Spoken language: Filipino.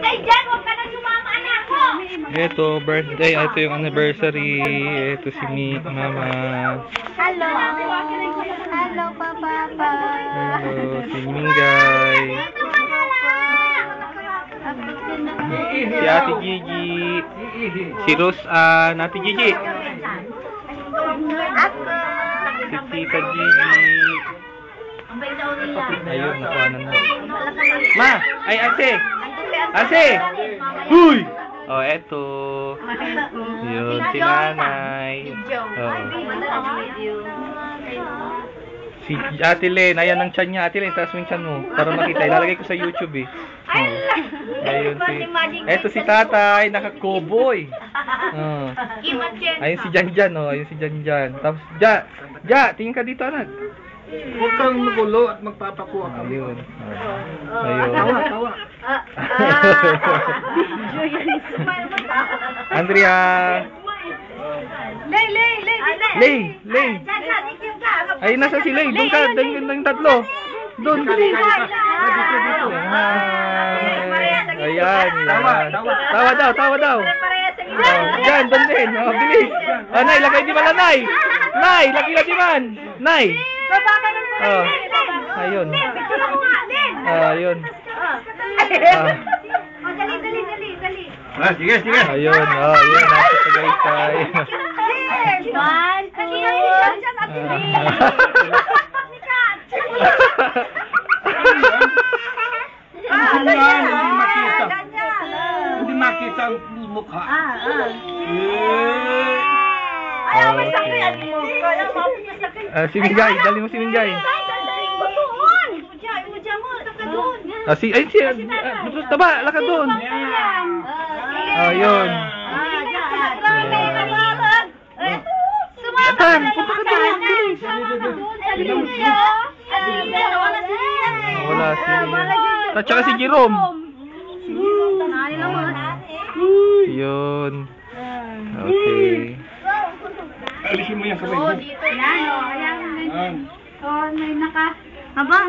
Ay, Jan, huwag ka na sumama, anak ko! Ito, birthday. Ito yung anniversary. Ito si Mama. Hello! Hello, Papa! Hello, si Mingay. Si Ate Gigi. Si Rosan. Ate Gigi. Si Tita Gigi. Ayun, nakuha na. Ma! Ay, Ate! Ate! Huy! Oh, eto. Yun, si Nanay. Oh. Si Ate Len. Ayan ang tiyan niya. Ate Len, taas mo yung tiyan mo. Para makita. Ilalagay ko sa YouTube eh. Oh. Ayun si... Eto si Tatay. Naka-cowboy. Oh. Ayun si Janjan. Oh. Ayun si Janjan. Tapos, Ja! Tingin ka dito, anak. Huwag kang magulo at magpapakuha ka. Ayun. Ayun. Tawa. Andrea. Lay. Ay, nasa si Lay. Doon ka. Doon yung tatlo. Doon. Dito. Ayan. Tawa daw. Diyan, doon din. Bilis. Nay, lagay di man, Nay. Nay, lagay di man. Nay. Ayun. Ayun. Sige. Ayun. Ayun. Nasa Tagaytay. One, two. Hindi makita ang mukha. Si Mingay. Dali mo si Mingay. Taba, lakad doon. Ayun. Atan, punta ka doon. Wala si... At saka si Jerome. Yun. Okay. Alisin mo yung kamay mo. Dito na, no. Ayan. May naka... Aba,